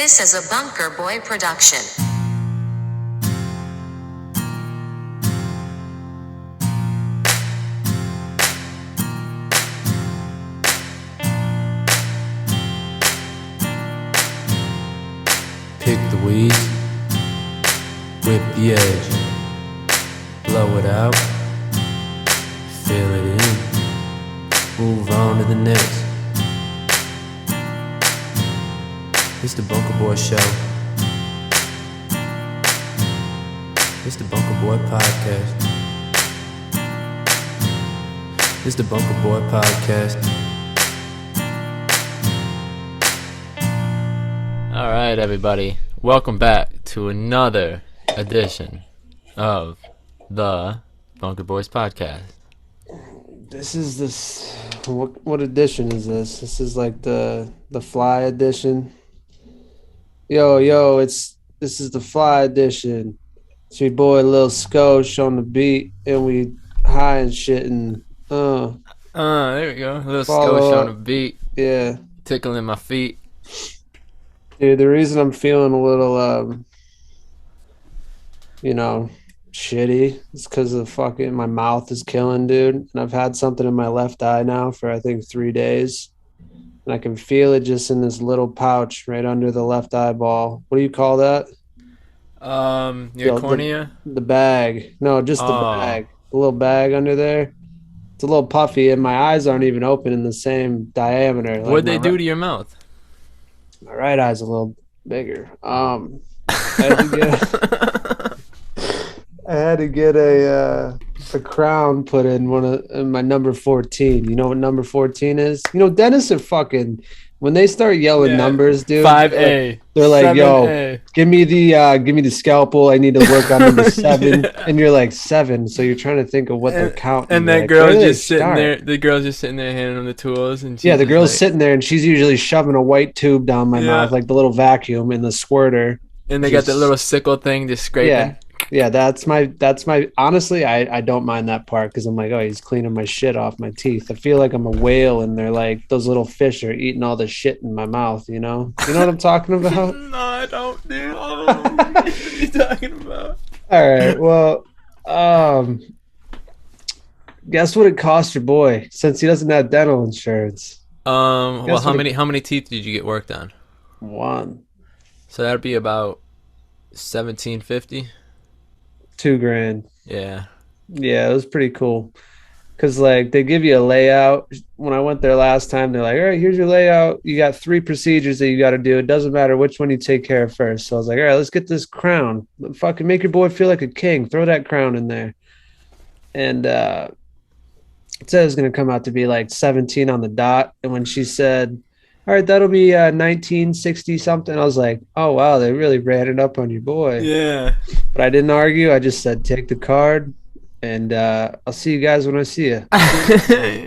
This is a Bunkerboy production. Pick the weed, whip the edge, blow it out, fill it in, move on to the next. It's the Bunkerboy Show. It's the Bunkerboy Podcast. It's the Bunkerboy Podcast. Alright, everybody. Welcome back to another edition of the Bunker Boys Podcast. What edition is this? This is like the fly edition. Yo, this is the fly edition. It's your boy Lil Skosh on the beat, and we high and shit, and there we go. A little Skosh on the beat. Yeah. Tickling my feet. Dude, the reason I'm feeling a little shitty is because of my mouth is killing, dude. And I've had something in my left eye now for I think 3 days. And I can feel it just in this little pouch right under the left eyeball. What do you call that? Your cornea? The bag. No, just the bag. The little bag under there. It's a little puffy, and my eyes aren't even open in the same diameter. What'd they do to your mouth? My right eye's a little bigger. I had to get a crown put in my number 14. You know what number 14 is? You know, dentists are fucking, when they start yelling numbers, dude. 5A. They're like, 7A. yo, give me the scalpel. I need to work on number 7. Yeah. And you're like 7, so you're trying to think of what they're counting. And that like, girl's just sitting there. The girl's just sitting there handing them the tools, and the girl's sitting there, and she's usually shoving a white tube down my mouth, like the little vacuum in the squirter. And they got the little sickle thing just scraping. Yeah, that's my honestly, I don't mind that part because I'm like, oh, he's cleaning my shit off my teeth. I feel like I'm a whale, and they're like, those little fish are eating all the shit in my mouth, you know what I'm talking about? No, I don't, dude. What are you talking about? All right, well, guess what it cost your boy since he doesn't have dental insurance? Well, how many teeth did you get worked on? 1. So that'd be about $1,750. $2,000. Yeah, it was pretty cool because like they give you a layout. When I went there last time, they're like, all right, here's your layout. You got 3 procedures that you got to do. It doesn't matter which one you take care of first. So I was like, all right, let's get this crown. Fucking make your boy feel like a king. Throw that crown in there. And it said it was going to come out to be like 17 on the dot. And when she said, all right, that'll be 1960 something, I was like, oh wow, they really ran it up on your boy. Yeah. But I didn't argue. I just said, take the card, and I'll see you guys when I see you.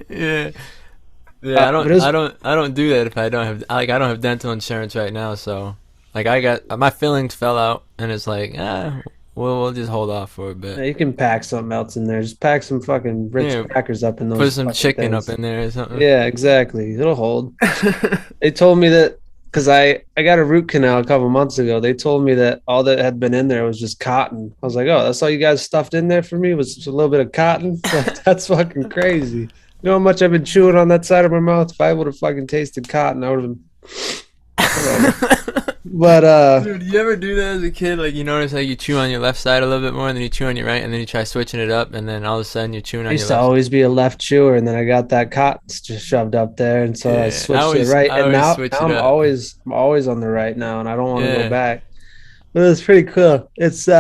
Yeah. I don't do that if I don't have I don't have dental insurance right now, so like I got my fillings fell out, and it's like we'll just hold off for a bit. Yeah, you can pack something else in there. Just pack some fucking Ritz crackers up in those. Put some chicken things up in there or something. Yeah, exactly. It'll hold. They told me that because I got a root canal a couple months ago. They told me that all that had been in there was just cotton. I was like, oh, that's all you guys stuffed in there for me was just a little bit of cotton? That's fucking crazy. You know how much I've been chewing on that side of my mouth? If I would have fucking tasted cotton, I would have been... But dude, you ever do that as a kid? Like, you notice how you chew on your left side a little bit more, and then you chew on your right, and then you try switching it up, and then all of a sudden you're chewing on your left. I used to always be a left chewer, and then I got that cotton just shoved up there, and so I switched to the right. And now I'm always on the right now, and I don't want to go back. But it's pretty cool. It's you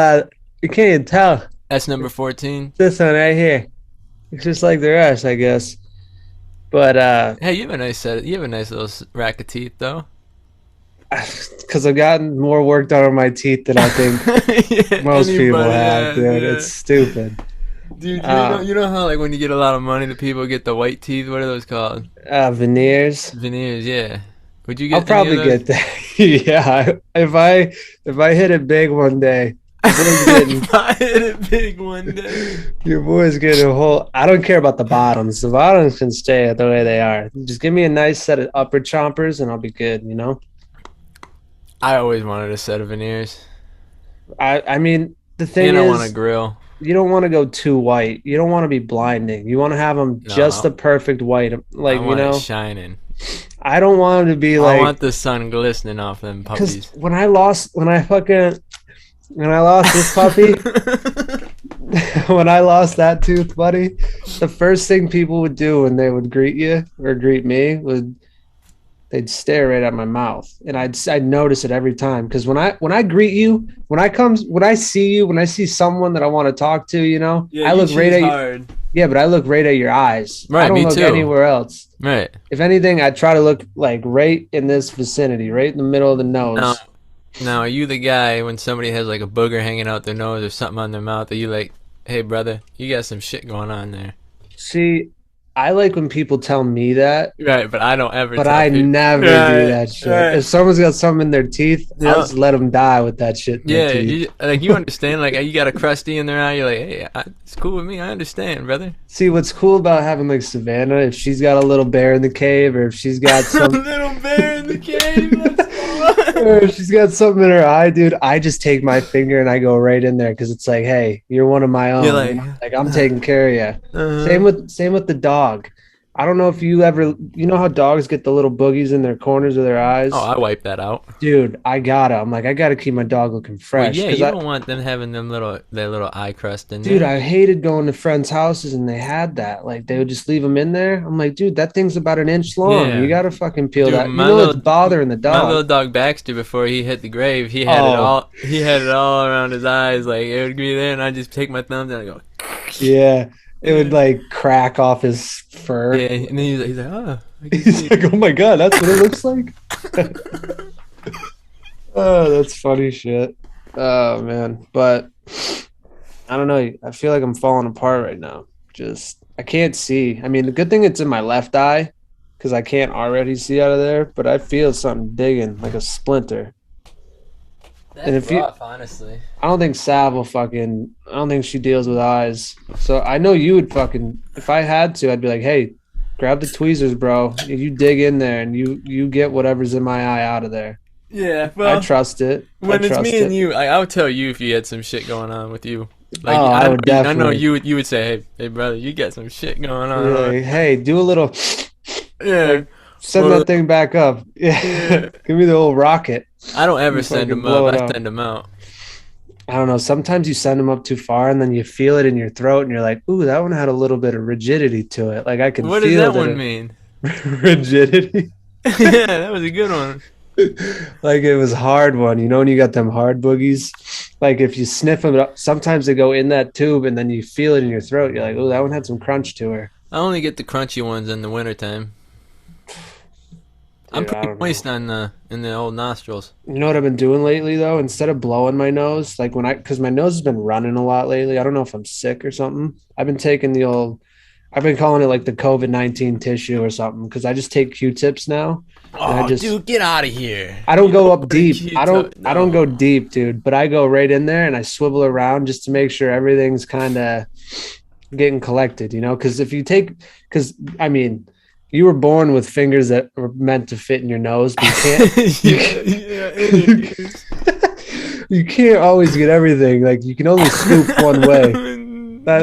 can't even tell. That's number 14. This one right here. It's just like the rest, I guess. But hey, you have a nice set. You have a nice little rack of teeth, though. Because I've gotten more work done on my teeth than I think most people have, dude. Yeah. It's stupid. Dude, you know how like when you get a lot of money, the people get the white teeth. What are those called? Veneers. Veneers, yeah. Would you get? I'll probably get that. Yeah, if I hit it big one day. If I hit it big one day. Your boy's getting a whole. I don't care about the bottoms. The bottoms can stay the way they are. Just give me a nice set of upper chompers, and I'll be good. You know. I always wanted a set of veneers. I mean, the thing And I want a is, grill. you don't want to go too white. You don't want to be blinding. You want to have them just No, the perfect white. I Like, want it shining. I don't want them to be I want like, the sun glistening off them because puppies. when I lost this puppy, when I lost that tooth, buddy, the first thing people would do when they would greet you or greet me would they'd stare right at my mouth, and I'd notice it every time. Because when I greet you, when I see you, when I see someone that I want to talk to, Yeah, I you look right choose at you. hard. Yeah, but I look right at your eyes. I Right, don't me look too. anywhere else. Right. If anything, I try to look like right in this vicinity, right in the middle of the Now, nose. now, are you the guy when somebody has like a booger hanging out their nose or something on their mouth? Are you like, hey brother, you got some shit going on there? See, I like when people tell me that, Right, but I don't ever but tell I people. never do that shit. Right. If someone's got something in their teeth, I'll Yeah. just let them die with that shit in their Yeah, teeth. you understand. Like you got a crusty in their eye. You're like, hey, it's cool with me. I understand, brother. See, what's cool about having like Savannah, if she's got a little bear in the cave, or if she's got some, Little bear in the cave. Let's or go. if she's got something in her eye, dude, I just take my finger and I go right in there because it's like, hey, you're one of my own. You're like, Like I'm taking care of you. uh-huh. Same with the dog. I don't know if you ever, how dogs get the little boogies in their corners of their eyes. Oh, I wipe that out. Dude, I'm like, I gotta keep my dog looking Well, fresh. yeah, 'Cause you don't want them having their little eye crust in there. dude, I hated going to friends' houses and they had that. Like they would just leave them in there. I'm like, dude, that thing's about an inch long. Yeah. You gotta fucking peel Dude, that. It's bothering the my little dog. dog Baxter, before he hit the grave, he had it all around his eyes. Like it would be there, and I just take my thumbs and I go, Yeah. It would like crack off his fur. yeah, and then he's like, oh, I can He's see. like, oh my god, that's what it looks like. Oh, that's funny shit. Oh man, but I don't know. I feel like I'm falling apart right now. Just I can't see. I mean, the good thing it's in my left eye because I can't already see out of there, but I feel something digging like a splinter. That's And if you- rough, honestly. I don't think Sav will fucking. I don't think she deals with eyes. So I know you would fucking. If I had to, I'd be like, hey, grab the tweezers, bro. You dig in there and you get whatever's in my eye out of there. Yeah, I well, trust it. when I it's trust me and it. you, I would tell you if you had some shit going on with you. Like, Oh, I would I know definitely. you would say, hey brother, you got some shit going on. You're like, hey, do a little. Yeah. Send Or- that thing back up. Yeah. Yeah. Give me the old rocket. I don't ever You send fucking them blow up. it I out. send them out. I don't know. Sometimes you send them up too far and then you feel it in your throat and you're like, ooh, that one had a little bit of rigidity to it. Like I can What does feel that one it. mean? Rigidity. Yeah, that was a good one. Like it was hard one. When you got them hard boogies? Like if you sniff them up, sometimes they go in that tube and then you feel it in your throat. You're like, oh, that one had some crunch to her. I only get the crunchy ones in the wintertime. I'm Dude, I pretty don't moist know. in the old nostrils. You know what I've been doing lately though? Instead of blowing my nose, like because my nose has been running a lot lately. I don't know if I'm sick or something. I've been calling it like the COVID-19 tissue or something because I just take Q-tips now. Oh, dude, get out of here! I don't go up put a deep. Q-tip- I don't go no. deep, dude. But I go right in there and I swivel around just to make sure everything's kind of getting collected. Because I mean, you were born with fingers that were meant to fit in your nose, but you can't. You can't always get everything. Like you can only scoop one way.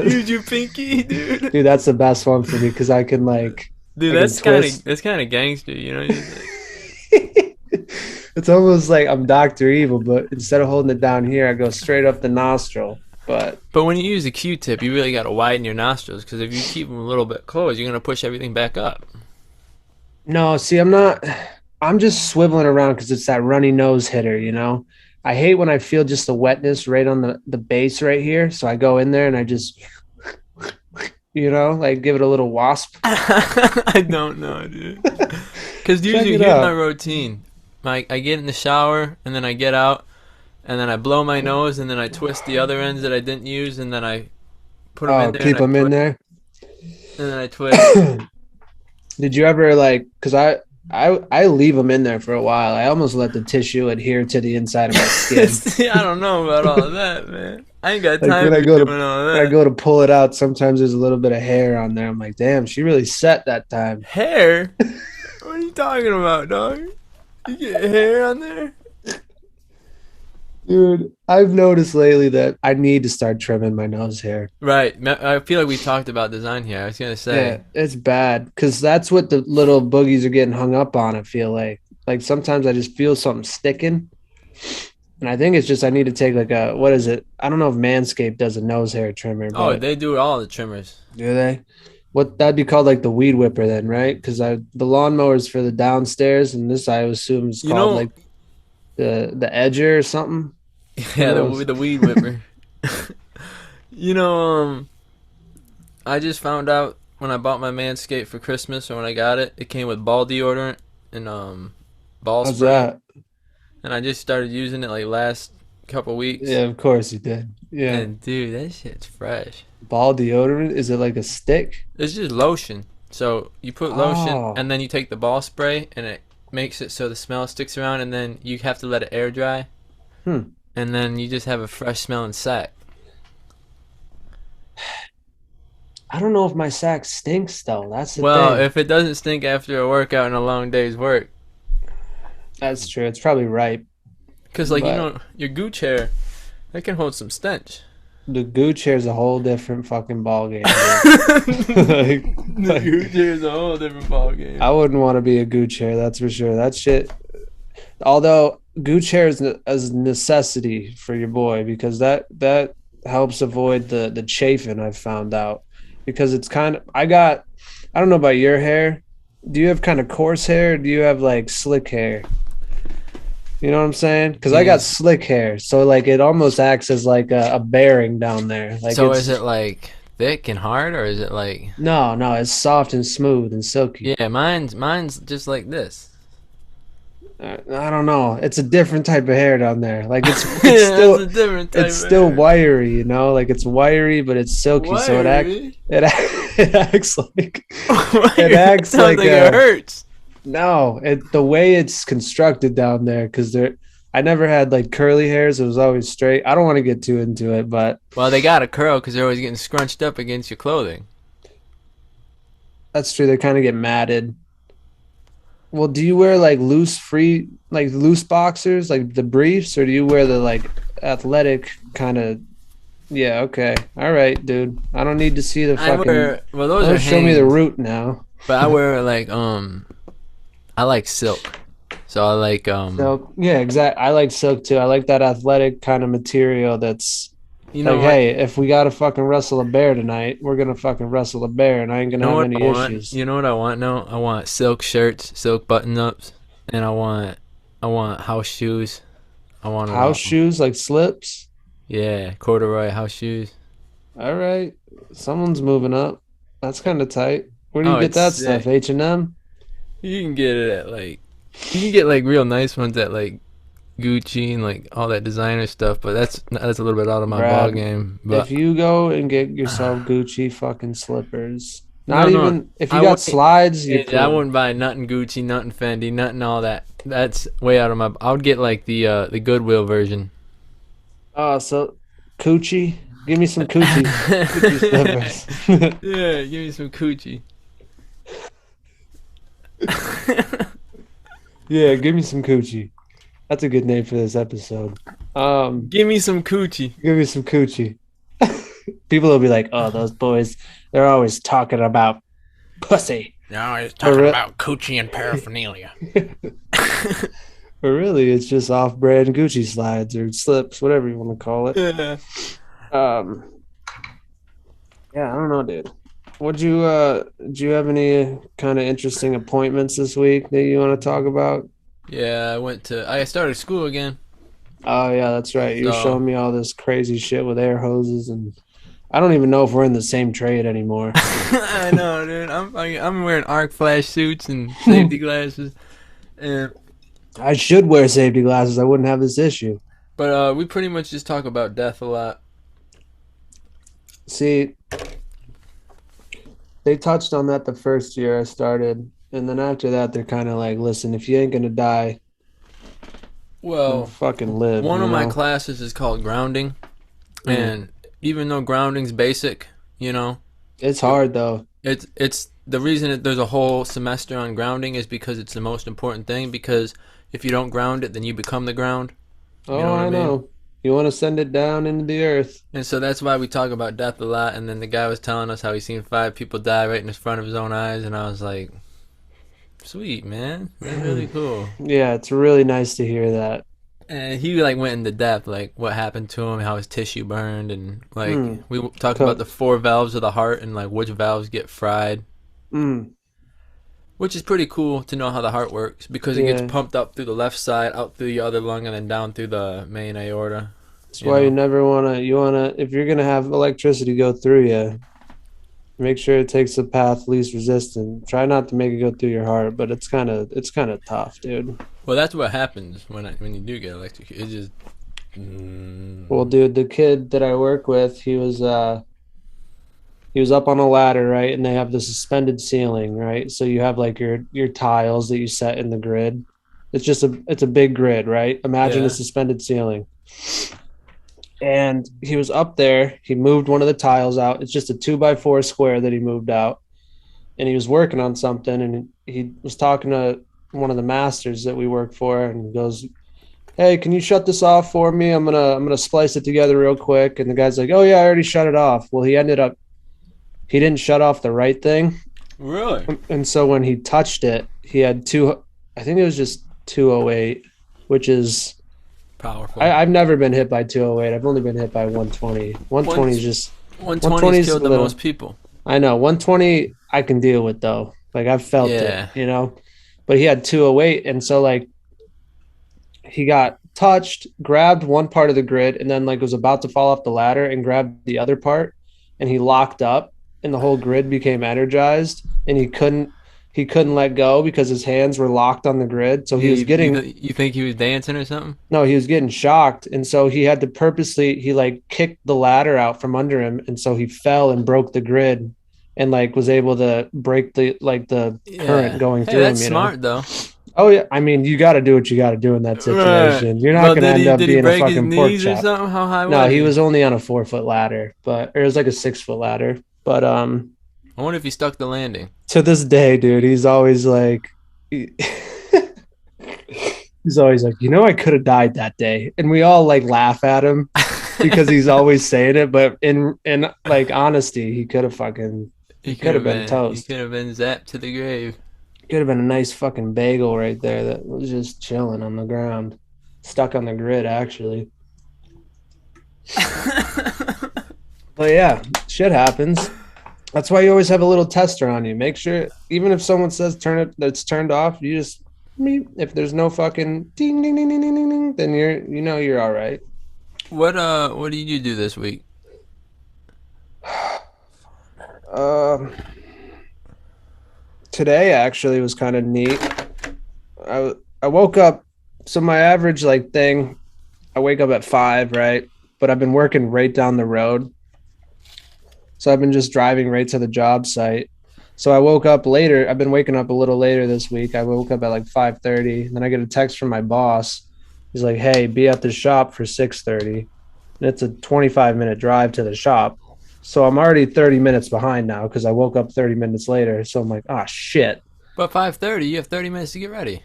Use your pinky, dude. Dude, that's the best one for me because I can like. Dude, I can that's kind of gangster, Just like, It's almost like I'm Dr. Evil, but instead of holding it down here, I go straight up the nostril. But when you use a Q-tip, you really got to widen your nostrils because if you keep them a little bit closed, you're gonna push everything back up. no, see, I'm just swiveling around because it's that runny nose hitter. I hate when I feel just the wetness right on the base right here. So I go in there and I just, like give it a little wasp. I don't know, dude. Because usually it here's out. my routine. I get in the shower and then I get out and then I blow my nose and then I twist the other ends that I didn't use and then I put them in there. Keep them in there. And then I twist. Did you ever because I leave them in there for a while. I almost let the tissue adhere to the inside of my skin. See, I don't know about all of that, man. I ain't got Like time when I for go doing all When I that. go to pull it out, sometimes there's a little bit of hair on there. I'm like, damn, she really set that time. Hair? What are you talking about, dog? You get hair on there? Dude, I've noticed lately that I need to start trimming my nose hair. Right. I feel like we talked about design here. I was gonna Yeah, say. it's bad because that's what the little boogies are getting hung up on. I feel like sometimes I just feel something sticking, and I think it's just I need to take like a what is it? I don't know if Manscaped does a nose hair trimmer, Oh, but they do all the trimmers. do they? What that'd be called like the weed whipper then, right? Because I the lawnmower's for the downstairs, and this I assume is You called know, like the edger or something. Who yeah, knows? the weed whipper. You know, I just found out when I bought my Manscaped for Christmas, or when I got it, it came with ball deodorant and ball How's spray, that? and I just started using it like last couple weeks. Yeah, of course you did. Yeah. And dude, that shit's fresh. Ball deodorant? Is it like a stick? It's just lotion. So you put lotion, Oh. and then you take the ball spray, and it makes it so the smell sticks around, and then you have to let it air dry, Hmm. and then you just have a fresh smelling sack. I don't know if my sack stinks though. That's the Well, thing. if it doesn't stink after a workout and a long day's work, That's true. It's probably right. because like But your gooch hair, that can hold some stench. the gooch hair is a whole different fucking ball game, dude. like, The like, gooch hair is a whole different ball game. I wouldn't want to be a gooch hair, that's for sure. That shit. Although gooch hair is a necessity for your boy because that helps avoid the chafing. I've found out because it's kind of I don't know about your hair. Do you have kind of coarse hair? Or do you have like slick hair? You know what I'm saying? Because I got Yes. slick hair, so like it almost acts as like a bearing down there. Like So it's is it like thick and hard, or is it like? no, it's soft and smooth and silky. Yeah, mine's just like this. I don't know. It's a different type of hair down there. Like it's That's still a different type it's of still hair. wiry, you know. Like it's wiry, but it's silky. So Wiry? it acts like it Wiry? acts Sounds like like it hurts. no. It the way it's constructed down there because there. I never had like curly hairs. It was always straight. I don't want to get too into it, but Well, they got a curl because they're always getting scrunched up against your clothing. that's true. They kind of get matted. Well, do you wear like loose boxers, like the briefs, or do you wear the like athletic kind of? Yeah, okay, all right, dude. I don't need to see the I fucking. wear well, those Oh, are show me the Hanes, root now. but I wear like I like silk, so I like So yeah, exactly. I like silk too. I like that athletic kind of material. That's you like, know what hey, if we gotta fucking wrestle a bear tonight, we're gonna fucking wrestle a bear, and I ain't you gonna know have what I any want. issues. You know what I want now? I want silk shirts, silk button ups, and I want house shoes. I want it House all. shoes, like slips. Yeah, corduroy house shoes. All right, someone's moving up. That's kind of tight. Where do you Oh, get it's that stuff? sick. H&M? You can get it at like you can get like real nice ones at like Gucci and like all that designer stuff, but that's a little bit out of my ball Brad, game. if But you go and get yourself Gucci fucking slippers, not no, even if you I got wouldn't. slides, you're I cool. wouldn't buy nothing Gucci, nothing Fendi, nothing all that. That's way out of my. I would get like the Goodwill version. Oh, so coochie, give me some coochie slippers. Yeah, give me some coochie. Yeah, give me some coochie. That's a good name for this episode. Give me some coochie. Give me some coochie. People will be like, "Oh, those boys, they're always talking about pussy." No, he's For talking re- about coochie and paraphernalia. But really, it's just off-brand Gucci slides or slips, whatever you want to call it. Yeah. Um, yeah, I don't know, dude. Do you have any kind of interesting appointments this week that you want to talk about? Yeah, I started school again. Oh yeah, that's right. You're So showing me all this crazy shit with air hoses, and I don't even know if we're in the same trade anymore. I know, dude. I'm wearing arc flash suits and safety glasses, and I should wear safety glasses. I wouldn't have this issue. but we pretty much just talk about death a lot. See, they touched on that the first year I started, and then after that, they're kind of like, "Listen, if you ain't gonna die, then Well, fucking live." one you of my know? classes is called grounding, Mm. and even though grounding's basic, you know, It's hard though. it's the reason there's a whole semester on grounding is because it's the most important thing. Because if you don't ground it, then you become the ground. Oh, You know what I I mean? know. You want to send it down into the earth. And so that's why we talk about death a lot. And then the guy was telling us how he seen 5 people die right in front of his own eyes, and I was like, "Sweet man, that's really cool." Yeah, it's really nice to hear that. And he like went into depth, like what happened to him, how his tissue burned, and like Mm. we talked about the 4 valves of the heart and like which valves get fried, Mm. which is pretty cool to know how the heart works because it gets Yeah. pumped up through the left side, out through the other lung, and then down through the main aorta. That's You why you know. never if you're gonna have electricity go through you, make sure it takes the path least resistant. Try not to make it go through your heart, but it's kind of tough, dude. Well, that's what happens when you do get electrocuted. It just Well, dude, the kid that I work with, he was up on a ladder, right? And they have the suspended ceiling, right? So you have like your tiles that you set in the grid. It's a big grid, right? Imagine a yeah. suspended ceiling. And he was up there. He moved one of the tiles out. It's just a 2x4 square that he moved out. And he was working on something. And he was talking to one of the masters that we work for, and he goes, "Hey, can you shut this off for me? I'm gonna splice it together real quick." And the guy's like, "Oh yeah, I already shut it off." Well, he didn't shut off the right thing. Really And so when he touched it, he had I think it was just 208, which is, powerful. I've never been hit by 208. I've only been hit by 120. 120 is just, 120's 120 is a killed the little, most people. I know, 120 I can deal with though. Like I've felt it, Yeah. but he had 208. And so like he got touched, grabbed one part of the grid, and then like was about to fall off the ladder and grabbed the other part, and he locked up, and the whole grid became energized, and he couldn't let go because his hands were locked on the grid. So he Yeah, was getting you think he was dancing or something? no, he was getting shocked, and so he had to purposely he like kicked the ladder out from under him, and so he fell and broke the grid, and like was able to break the current Yeah. going Hey, through that's him. smart though. Oh yeah, I mean, you got to do what you got to do in that Right. situation. You're not Well, going to did end he up did he being a break his fucking pork knees or chop. something? How high No, was he he? was only on a 4 foot ladder, but it was like a 6 foot ladder. But I wonder if he stuck the landing. to this day, dude, he's always like, he's always like, I could have died that day, and we all like laugh at him because he's always saying it. But in like honesty, he could have been He toast. could have been zapped to the grave. Could have been a nice fucking bagel right there that was just chilling on the ground, stuck on the grid actually. But yeah, shit happens. That's why you always have a little tester on you. Make sure, even if someone says turn it that's turned off, you just if there's no fucking ding ding ding ding ding ding, then you're all right. What did you do this week? Um, Today actually was kind of neat. I woke up. So my average like thing, I wake up at 5, right? But I've been working right down the road. So I've been just driving right to the job site. So I woke up later. I've been waking up a little later this week. I woke up at like 5:30. Then I get a text from my boss. He's like, "Hey, be at the shop for 6:30." And it's a 25-minute drive to the shop. So I'm already 30 minutes behind now because I woke up 30 minutes later. So I'm like, "Ah, shit." But 5:30, you have 30 minutes to get ready.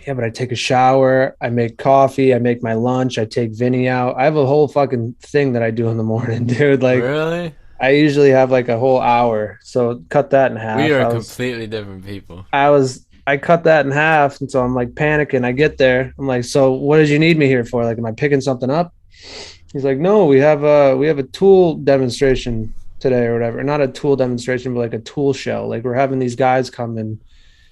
Yeah, but I take a shower, I make coffee, I make my lunch, I take Vinny out. I have a whole fucking thing that I do in the morning, dude. Like Really? I usually have like a whole hour. So cut that in We half. are I was completely different people. I cut that in half, and so I'm like panicking. I get there. I'm like, "So what did you need me here for? Like, am I picking something up?" He's like, "No, we have a tool demonstration today or whatever. Not a tool demonstration, but like a tool show. Like we're having these guys come and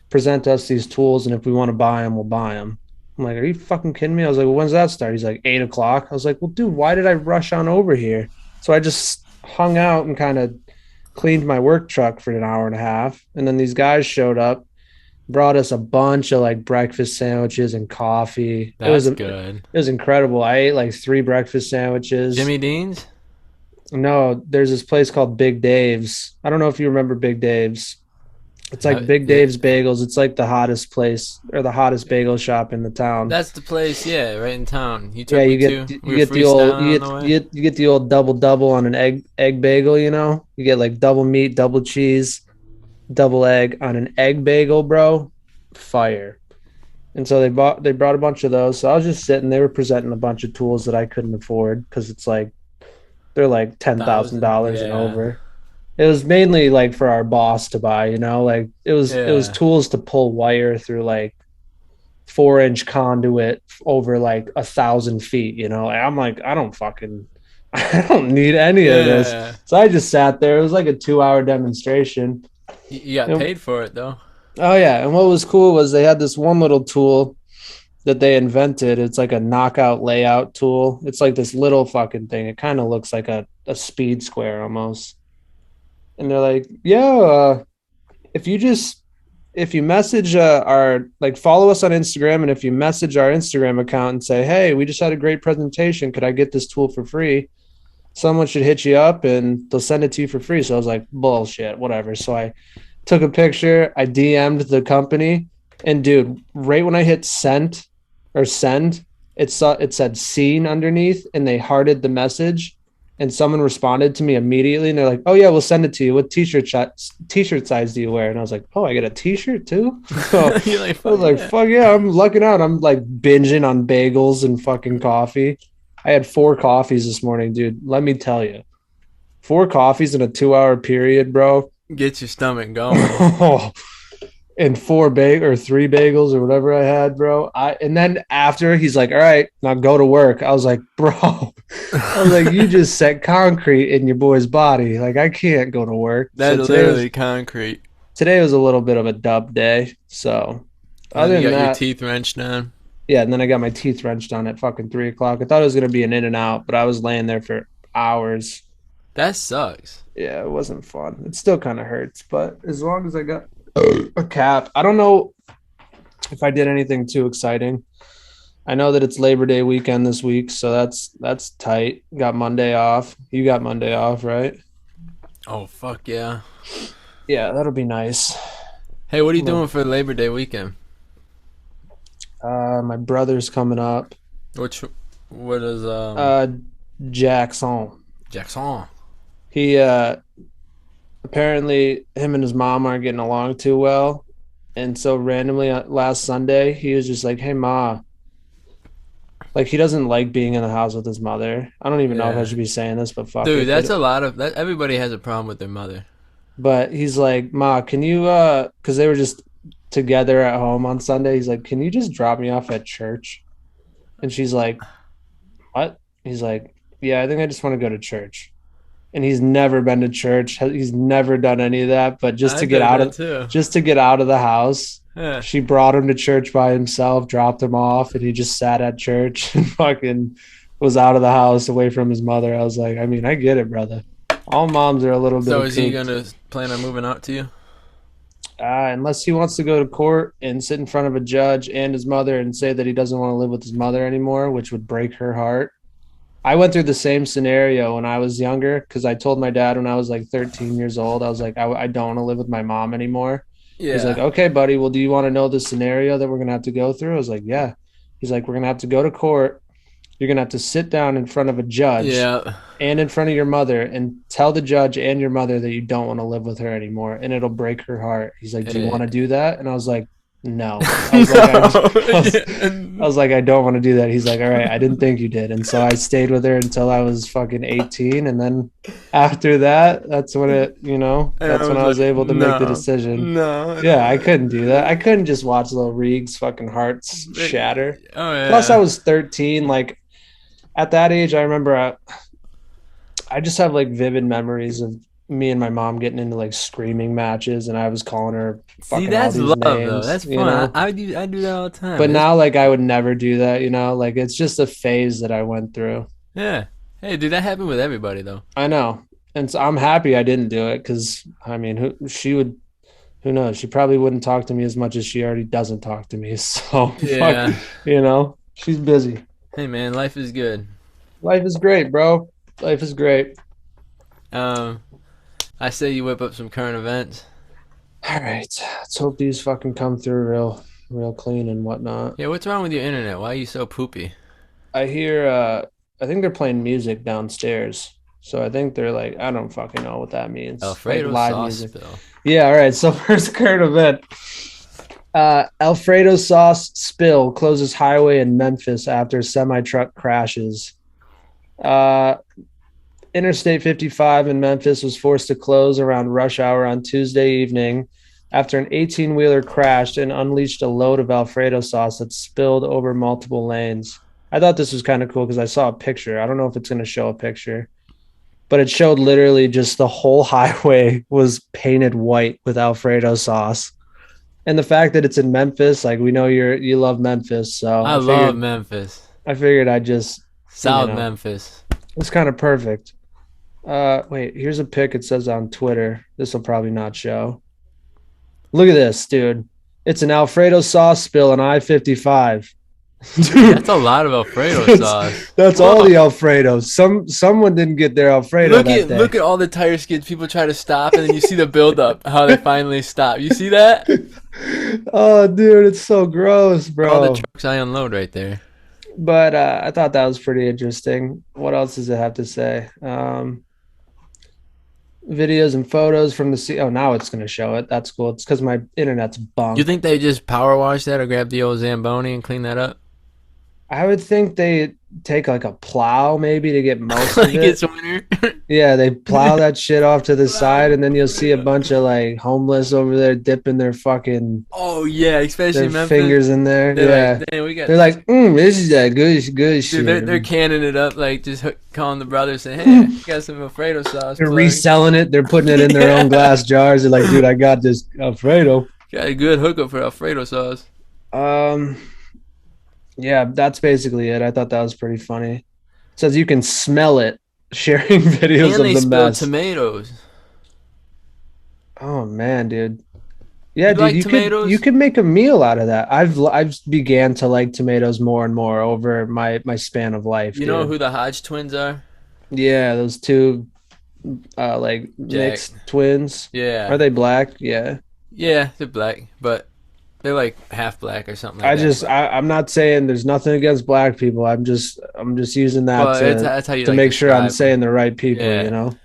present us these tools, and if we want to buy them, we'll buy them." I'm like, "Are you fucking kidding me?" I was like, "Well, when's that start?" He's like, 8 o'clock. I was like, "Well, dude, why did I rush on over here?" So I just hung out and kind of cleaned my work truck for an hour and a half. And then these guys showed up, brought us a bunch of like breakfast sandwiches and coffee. That's It good. was incredible. I ate like 3 breakfast sandwiches. Jimmy Dean's? No, there's this place called Big Dave's. I don't know if you remember Big Dave's. It's like Big Yeah, Dave's Bagels. It's like the hottest place or the hottest bagel shop in the town. that's the place, yeah, right in town. You Yeah, took me to. We you were get the old freestyling on the way. you get the old double on an egg bagel. You get like double meat, double cheese, double egg on an egg bagel, bro. Fire. And so they brought a bunch of those. So I was just sitting. They were presenting a bunch of tools that I couldn't afford because it's like they're like Thousand, $10,000 and yeah, over. It was mainly like for our boss to buy, you know, like it was yeah, tools to pull wire through like 4-inch conduit over like 1,000 feet, you know. I'm like, I don't fucking I don't need any of this. yeah. So I just sat there. It was like a 2-hour demonstration. You got And, paid for it though. oh yeah. And what was cool was they had this one little tool that they invented. It's like a knockout layout tool. It's like this little fucking thing. It kind of looks like a speed square almost. And they're like, yeah, if you just if you message our like follow us on Instagram, and if you message our Instagram account and say, hey, we just had a great presentation, could I get this tool for free? Someone should hit you up and they'll send it to you for free. So I was like, bullshit, whatever. So I took a picture, I DM'd the company, and dude, right when I hit send, it said seen underneath, and they hearted the message, and someone responded to me immediately, and they're like, "Oh yeah, we'll send it to you. What t-shirt size do you wear?" And I was like, "Oh, I get a t-shirt too." So You're like, I was fuck like, yeah. "Fuck yeah, I'm lucking out." I'm like binging on bagels and fucking coffee. I had 4 coffees this morning, dude. Let me tell you, 4 coffees in a 2-hour period, bro. Get your stomach going. And 3 bagels or whatever I had, bro. And then after he's like, all right, now go to work. I was like, bro, I was like, you just set concrete in your boy's body. Like, I can't go to work. So That's literally concrete. today was a little bit of a dub day. So And then other you than got your that, teeth wrenched on. yeah, and then I got my teeth wrenched on at fucking 3 o'clock. I thought it was gonna be an in and out, but I was laying there for hours. That sucks. Yeah, it wasn't fun. It still kind of hurts, but as long as I got a cap, I don't know if I did anything too exciting. I know that it's Labor Day weekend this week, so that's tight. Got Monday off. You got Monday off, right? Oh fuck yeah. Yeah, that'll be nice. Hey, what are you Look, doing for Labor Day weekend? my brother's coming up. Which what is Uh, Jackson. Jackson? He apparently him and his mom aren't getting along too well, and so randomly last Sunday he was just like, "Hey ma," like he doesn't like being in the house with his mother. I don't even know if I Yeah. should be saying this, but fuck Dude, it. that's a lot of that. Everybody has a problem with their mother. But he's like, "Ma, can you because they were just together at home on Sunday. He's like, "Can you just drop me off at church?" And she's like, "What?" He's like, "Yeah, I think I just want to go to church." And he's never been to church. He's never done any of that, but I did that too. just to get out of the house, Yeah. she brought him to church by himself, dropped him off, and he just sat at church and fucking was out of the house away from his mother. I was like, I mean, I get it, brother. All moms are a little bit So of is he kooked. gonna plan on moving out to you? Unless he wants to go to court and sit in front of a judge and his mother and say that he doesn't want to live with his mother anymore, which would break her heart. I went through the same scenario when I was younger because I told my dad when I was like 13 years old, I was like, I don't want to live with my mom anymore. He's like, Yeah. okay, buddy. Well, do you want to know the scenario that we're going to have to go through? I was like, yeah. He's like, we're going to have to go to court. You're going to have to sit down in front of a judge Yeah. and in front of your mother and tell the judge and your mother that you don't want to live with her anymore. And it'll break her heart. He's like, do you want to do that? And I was like, no. I was like, I was like, I don't want to do that. He's like, all right, I didn't think you did. And so I stayed with her until I was fucking 18. And then after that, that's when that's when I was able to make the decision. No. Yeah, I couldn't do that. I couldn't just watch little Reeg's fucking hearts shatter. Oh yeah. Plus, I was 13. Like at that age, I remember I just have like vivid memories of me and my mom getting into like screaming matches, and I was calling her See, fucking all that's these love though. names, That's you fun. know. I do that all the time. But now, like, I would never do that, you know. Like, it's just a phase that I went through. Yeah. Hey, dude, that happened with everybody though. I know, and so I'm happy I didn't do it because I mean, who knows? She probably wouldn't talk to me as much as she already doesn't talk to me. So, Yeah. fuck, you know, she's busy. Hey man, life is good. Life is great, bro. Life is great. Um, I say you whip up some current events. All right, let's hope these fucking come through real clean and whatnot. Yeah, what's wrong with your internet? Why are you so poopy? I hear, I think they're playing music downstairs. So I think they're like, I don't fucking know what that means. Like Alfredo live sauce music. spill. Yeah, all right. So first current event. Alfredo sauce spill closes highway in Memphis after semi truck crashes. Uh, Interstate 55 in Memphis was forced to close around rush hour on Tuesday evening after an 18-wheeler crashed and unleashed a load of Alfredo sauce that spilled over multiple lanes. I thought this was kind of cool because I saw a picture. I don't know if it's going to show a picture, but it showed literally just the whole highway was painted white with Alfredo sauce. And the fact that it's in Memphis, like we know you love Memphis, so I love Memphis. I figured I'd just South Memphis. it's kind of perfect. Wait, here's a pic it says on Twitter. This will probably not show. Look at this, dude. It's an Alfredo sauce spill on I-55. Dude, that's a lot of Alfredo sauce. That's all the Alfredo. Someone didn't get their Alfredo that day. Look at all the tire skids people try to stop, and then you see the buildup, how they finally stop. You see that? Oh, dude, it's so gross, bro. All the trucks I unload right there. But I thought that was pretty interesting. What else does it have to say? Videos and photos from the sea. Oh, now it's going to show it. That's cool. It's because my internet's bunk. You think they just power wash that or grab the old Zamboni and clean that up? I would think they take like a plow maybe to get most of Like it. it's winter. Yeah, they plow that shit off to the side, and then you'll see a bunch of like homeless over there dipping their fucking Oh yeah, especially their Memphis. fingers in there. They're Yeah, like, "Damn, we got." they're like, this is that good shit. Dude, they're canning it up, like just calling the brothers saying, "Hey, I got some Alfredo sauce." They're plug. reselling it. They're putting it in their own glass jars. They're like, dude, I got this Alfredo. Got a good hookup for Alfredo sauce. Yeah, that's basically it. I thought that was pretty funny. It says you can smell it. Sharing videos And they of the spilled mess. tomatoes. Oh man, dude. Yeah, You dude, like you tomatoes? could make a meal out of that. I've began to like tomatoes more and more over my span of life. You know dude. who the Hodge twins are? Yeah, those two like mixed twins. Yeah. Are they black? Yeah. Yeah, they're black, but they're like half black or something like that. I'm not saying there's nothing against black people. I'm just using that Well, that's how you to like make sure I'm describe saying the right people, Yeah. you know?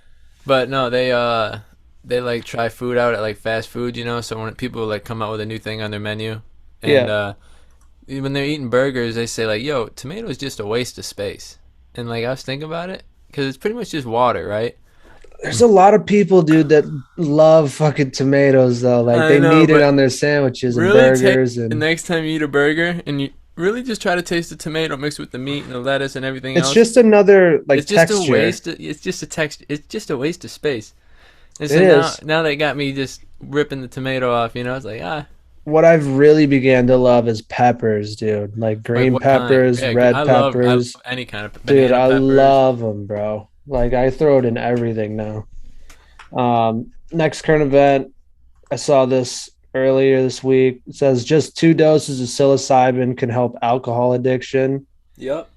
But no, they like try food out at like fast food, you know. So when people like come out with a new thing on their menu, and when they're eating burgers, they say like, "Yo, tomato is just a waste of space." And like I was thinking about it because it's pretty much just water, right? There's a lot of people, dude, that love fucking tomatoes though. Like I they know, need it but on their sandwiches and Really, burgers the and next time you eat a burger and you really just try to taste the tomato mixed with the meat and the lettuce and everything it's else. just another like It's just texture. a waste. It's just a text. It's just a waste of space. And so It is. now they got me just ripping the tomato off. You know, it's like What I've really began to love is peppers, dude. Like green what kind? peppers, Yeah, red I love peppers. any kind of Dude, banana I peppers. love them, bro. Like I throw it in everything now. Next current event, I saw this earlier this week. It says just 2 doses of psilocybin can help alcohol addiction. Yep.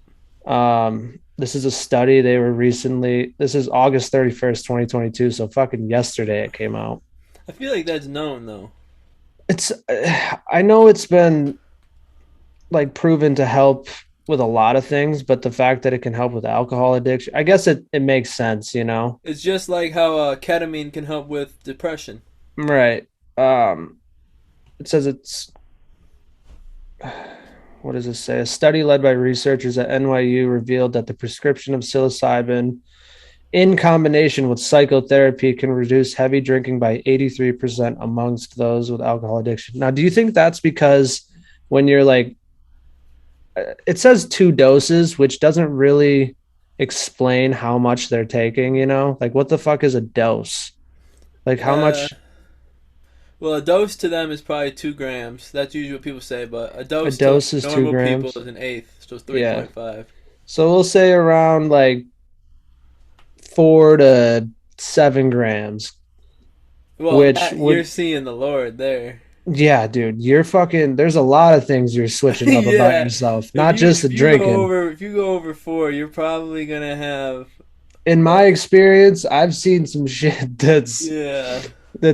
This is a study they were recently. This is August 31st, 2022. So fucking yesterday it came out. I feel like that's known though. It's I know it's been like proven to help with a lot of things, but the fact that it can help with alcohol addiction, I guess it makes sense, you know? It's just like how ketamine can help with depression. Right. It says it's what does it say? A study led by researchers at NYU revealed that the prescription of psilocybin in combination with psychotherapy can reduce heavy drinking by 83% amongst those with alcohol addiction. Now, do you think that's because when you're like, it says 2 doses, which doesn't really explain how much they're taking, you know? Like, what the fuck is a dose? Like, how much? Well, a dose to them is probably 2 grams. That's usually what people say, but a dose is to 2 normal grams. people is an eighth, so it's 3.5. So we'll say around like 4 to 7 grams. Well, which you're seeing the Lord there. Yeah, dude, you're fucking. There's a lot of things you're switching up about yourself, not just the drinking. If you go over 4, you're probably gonna have. In my experience, I've seen some shit that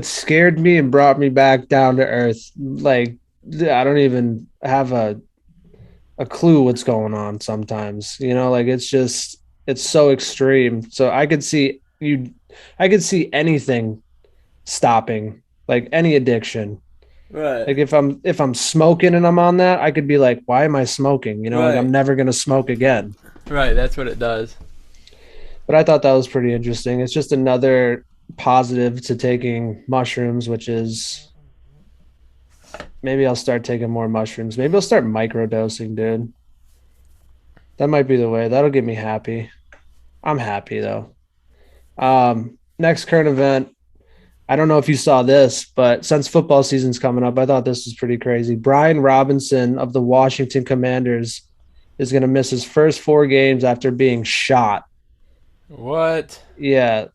scared me and brought me back down to earth. Like I don't even have a clue what's going on sometimes. You know, like it's so extreme. So I could see anything stopping, like any addiction. Right. Like if I'm smoking and I'm on that, I could be like, why am I smoking? You know, like Right. I'm never gonna smoke again. Right. That's what it does. But I thought that was pretty interesting. It's just another positive to taking mushrooms, which is maybe I'll start taking more mushrooms. Maybe I'll start microdosing, dude. That might be the way. That'll get me happy. I'm happy though. Next current event. I don't know if you saw this, but since football season's coming up, I thought this was pretty crazy. Brian Robinson of the Washington Commanders is going to miss his first 4 games after being shot. What? Yeah,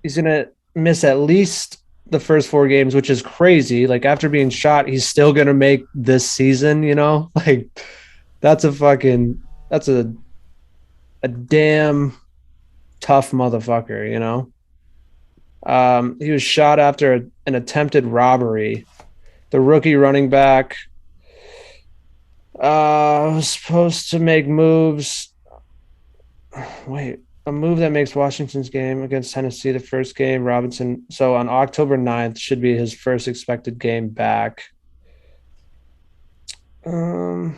he's going to miss at least the first 4 games, which is crazy. Like after being shot, he's still going to make this season. You know, like that's a damn tough motherfucker. You know. He was shot after an attempted robbery. The rookie running back was supposed to make moves. Wait, a move that makes Washington's game against Tennessee the first game. Robinson. So on October 9th should be his first expected game back. I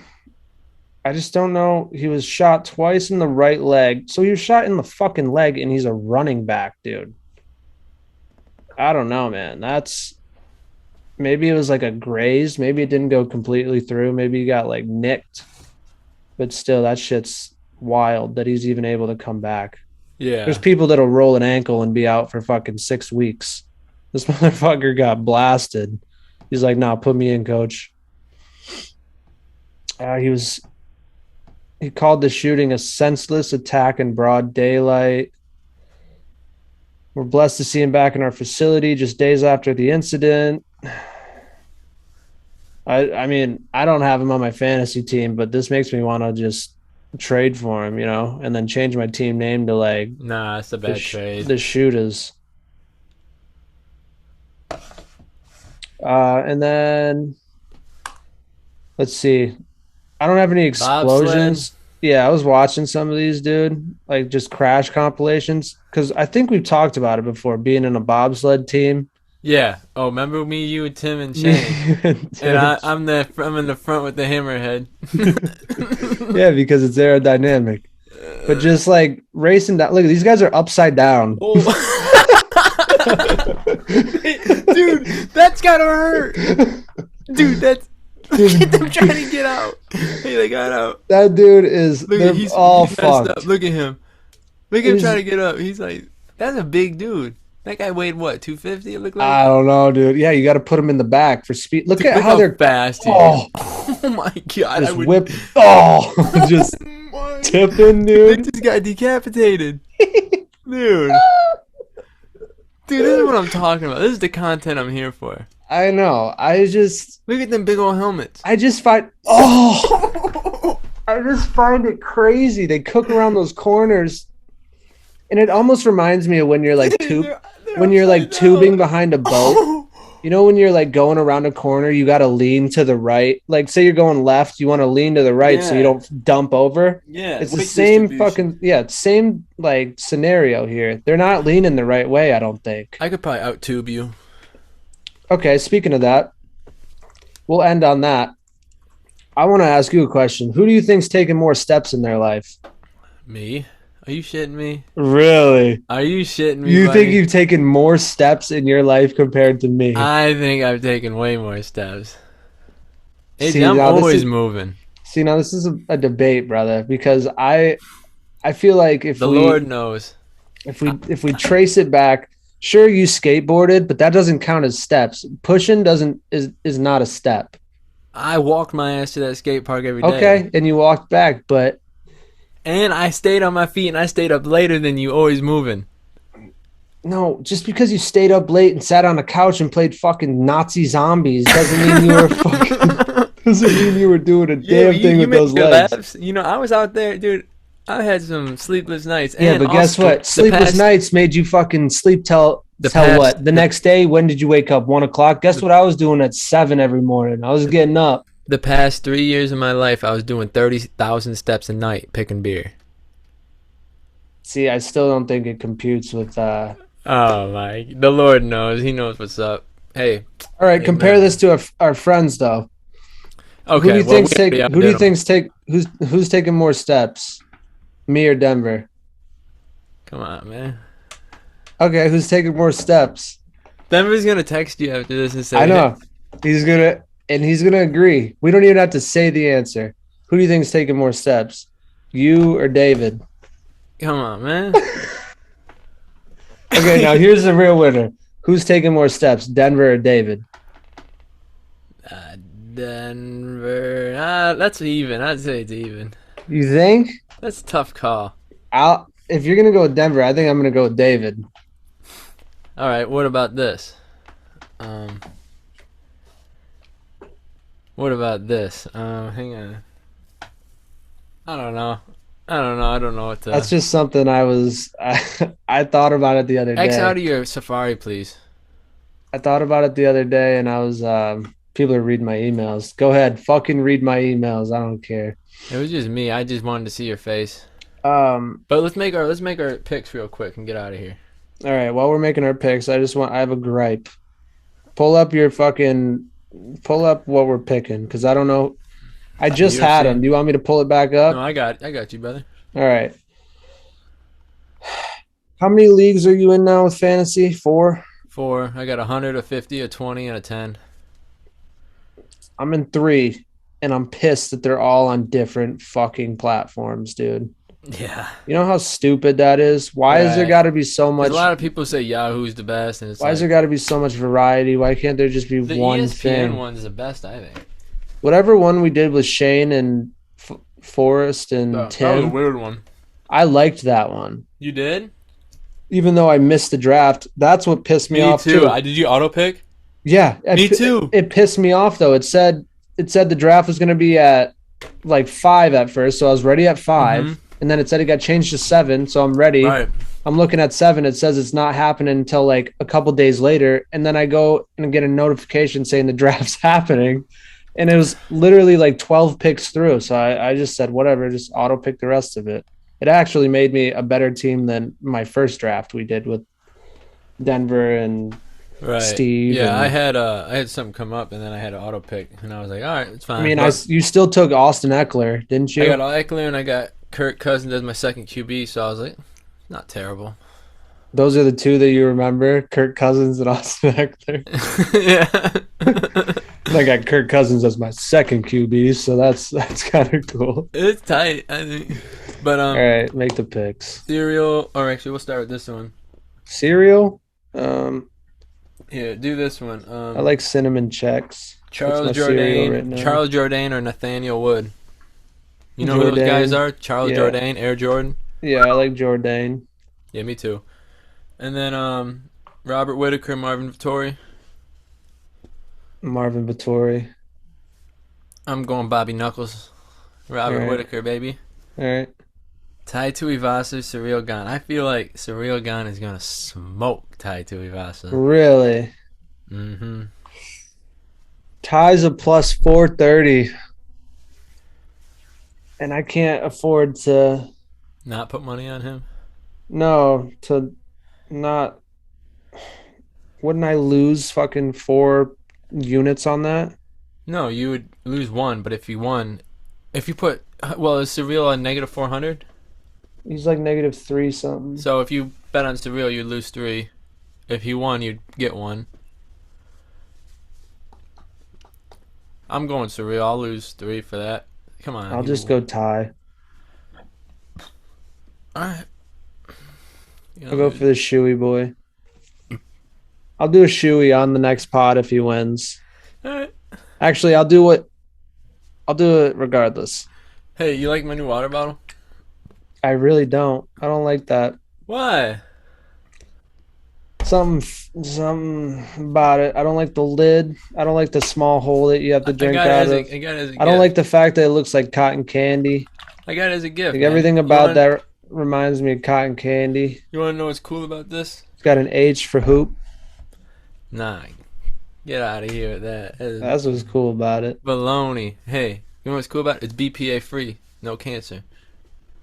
just don't know. He was shot twice in the right leg. So he was shot in the fucking leg, and he's a running back, dude. I don't know, man. That's maybe it was like a graze. Maybe it didn't go completely through. Maybe he got like nicked. But still, that shit's wild that he's even able to come back. Yeah. There's people that'll roll an ankle and be out for fucking 6 weeks. This motherfucker got blasted. He's like, nah, put me in, coach. He called the shooting a senseless attack in broad daylight. We're blessed to see him back in our facility just days after the incident. I mean, I don't have him on my fantasy team, but this makes me want to just trade for him, you know, and then change my team name to like Nah, it's a bad trade. the Shooters. And then let's see. I don't have any explosions. Bobsled? Yeah, I was watching some of these, dude, like just crash compilations. Because I think we've talked about it before, being in a bobsled team. Yeah. Oh, remember me, you, Tim, and Shane? And I'm in the front with the hammerhead. Yeah, because it's aerodynamic. But just like racing down. Look, these guys are upside down. Oh. Dude, that's gotta hurt. Dude, that's. Look at them trying to get out. Hey, they got out. That dude is. Look, they're all fucked. Up. Look at him. Look at him trying to get up. He's like, that's a big dude. That guy weighed what, 250? It looked like. I don't know, dude. Yeah, you got to put him in the back for speed. Look at how they're fast. Oh, oh my god! just whip. Oh, just tipping, dude. They just got decapitated, dude. Dude, this is what I'm talking about. This is the content I'm here for. I know. Look at them big old helmets. I just find I just find it crazy. They cook around those corners, and it almost reminds me of when you're like tubing behind a boat. You know, when you're like going around a corner, you got to lean to the right. Like, say you're going left, you want to lean to the right so you don't dump over. Yeah, it's the same same like scenario here. They're not leaning the right way, I don't think. I could probably out tube you. Okay, speaking of that, we'll end on that. I want to ask you a question. Who do you think's taking more steps in their life? Me? Are you shitting me? Really? Are you shitting me? You think you've taken more steps in your life compared to me? I think I've taken way more steps. I'm always moving. See, now this is a debate, brother, because I feel like if the Lord knows. If we trace it back, sure, you skateboarded, but that doesn't count as steps. Pushing is not a step. I walked my ass to that skate park every day. Okay, and you walked back, but... And I stayed on my feet, and I stayed up later than you, always moving. No, just because you stayed up late and sat on a couch and played fucking Nazi zombies doesn't mean you were doing a damn thing with those legs. Laughs. You know, I was out there, dude. I had some sleepless nights. Yeah, but guess what? Sleepless nights made you fucking sleep till what? The next day, when did you wake up? 1 o'clock? Guess what I was doing at 7 every morning? I was getting up. The past 3 years of my life, I was doing 30,000 steps a night picking beer. See, I still don't think it computes with... Oh, my. The Lord knows. He knows what's up. Hey. All right, Hey, compare man. this to our friends though. Who do Okay. you Well, we think's already take? Who do outdid you them. think's take? Who's taking more steps? Me or Denver? Come on, man. Okay, who's taking more steps? Denver's gonna text you after this and I say, "Hey, know he's gonna agree. We don't even have to say the answer. Who do you think's taking more steps? You or David? come on, man." Okay, now here's the real winner. Who's taking more steps, Denver or David? Uh, Denver. That's even. I'd say it's even. You think? That's a tough call. I'll if you're gonna go with Denver, I think I'm gonna go with David. All right. What about this? Um. What about this? Hang on. I don't know. I don't know what That's to. just something I thought about it the other X day. out of your Safari, please. I thought about it the other day, and I was people are reading my emails. Go ahead, fucking read my emails. I don't care. It was just me. I just wanted to see your face. Um, But let's make our picks real quick and get out of here. all right. While we're making our picks, I have a gripe. Pull up your fucking pull up what we're picking because I don't know. I just had them. UFC. Do you want me to pull it back No, up? I got you, brother. All right. How many leagues are you in now with fantasy? Four. Four. I got 100, a 50, a 20, and a 10. I'm in three, and I'm pissed that they're all on different fucking platforms, dude. Yeah. You know how stupid that is? Why has there Right. got to be so Because a much? lot of people say Yahoo's the best, and it's Why has like there got to be so much variety? Why can't there just be the one ESPN thing? one's the best, I think. Whatever one we did with Shane and Forrest and That was a Tim, weird one. I liked that one. You did? Even though I missed the draft, that's what pissed me Me off too. too. I did you auto pick? Yeah, Me too. it pissed me off though. It said the draft was going to be at like 5 at first, so I was ready at 5, Mm-hmm. and then it said it got changed to 7, so I'm ready. Right. I'm looking at 7. It says it's not happening until like a couple days later, and then I go and get a notification saying the draft's happening, and it was literally like 12 picks through. So I just said whatever, just auto pick the rest of it. It actually made me a better team than my first draft we did with Denver and Right. Steve. Yeah, And I had something come up, and then I had an auto pick, and I was like, all right, it's I fine. mean, But you still took Austin Eckler, didn't I you? got Eckler and I got Kirk Cousins as my second QB, so I was like, not terrible. Those are the two that you remember, Kirk Cousins and Austin Eckler. Yeah. And I got Kirk Cousins as my second QB, so that's kind of cool. It's tight, I think. But All right, make the picks. cereal, or actually, we'll start with this one. Cereal. Here, do this one. I like cinnamon checks. That's my Charles cereal right Jourdain, now. Charles Jourdain, or Nathaniel Wood. You know who those Jourdain. guys are? Charles Yeah. Jourdain, Air Jordan. Yeah, I like Jourdain. Yeah, me too. And then Robert Whitaker, Marvin Vittori. Marvin Vittori. I'm going Bobby Knuckles. Robert All right. Whitaker, baby. All right. Tai Tuivasa, Surreal Gun. I feel like Surreal Gun is gonna smoke Tai Tuivasa. Really? Mm-hmm. Ties a plus 430. And I can't afford to Not put money on him. to not wouldn't I lose fucking 4 units on that? No, you would lose one, but if you won, if you put, well, is Surreal a negative 400? He's like -3 something. So if you bet on Surreal, you'd lose 3. If you won, you'd get 1. I'm going Surreal. I'll lose 3 for that. Come on. I'll just go tie. All right. I'll go for the shoey boy. I'll do a shoey on the next pod if he wins. All right. Actually, I'll do it regardless. Hey, you like my new water bottle? I really don't. I don't like that. Why? Something about it. I don't like the lid. I don't like the small hole that you have to drink I got out it of. as a, I got it as a I don't gift. like the fact that it looks like cotton candy. I got it as a gift. Like man. everything You about wanna- that reminds me of cotton candy. You want to know what's cool about this? It's got an H for hoop. Nah. Get out of here with that. That is That's what's cool about it. baloney. Hey, you know what's cool about it? It's BPA free. No cancer.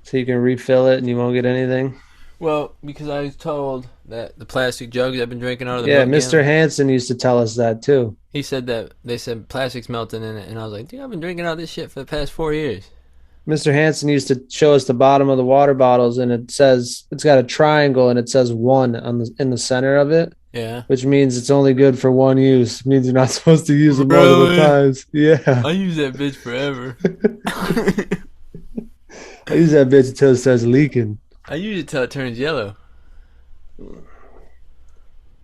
So you can refill it and you won't get anything. Well, because I was told that the plastic jugs I've been drinking out of the Yeah, milk Mr. gallon, Hansen used to tell us that too. he said that they said plastic's melting in it, and I was like, dude, I've been drinking out this shit for the past 4 years. Mr. Hansen used to show us the bottom of the water bottles, and it says it's got a triangle, and it says one on the in the center of it, Yeah. which means it's only good for one use. It means you're not supposed to use it multiple Really? times. Yeah, I use that bitch forever. I use that bitch until it starts leaking. I use it till it turns yellow.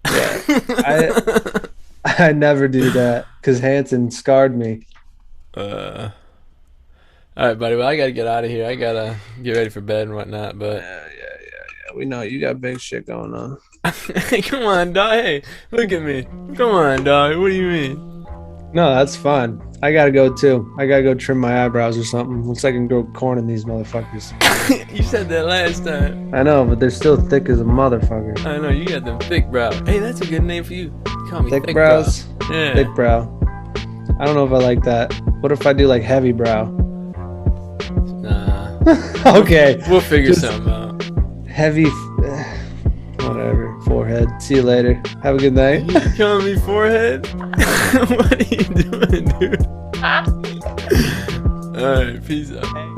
Yeah, I never do that because Hansen scarred me. All right, buddy. Well, I gotta get out of here. I gotta get ready for bed and whatnot. But Yeah. We know you got big shit going on. come on, dog. Hey, look at me. Come on, dog. What do you mean? No, that's fine. I gotta go too. I gotta go trim my eyebrows or something. Looks like I can grow corn in these motherfuckers. You said that last time. I know, but they're still thick as a motherfucker. I know you got them thick brow. Hey, that's a good name for you. Call me Thick brows. Brow. Yeah. Thick brow. I don't know if I like that. What if I do like heavy brow? Nah. Okay. We'll figure Just something out. heavy. Whatever. Forehead. See you later. Have a good night. You calling me forehead? What are you doing, dude? All right, peace out.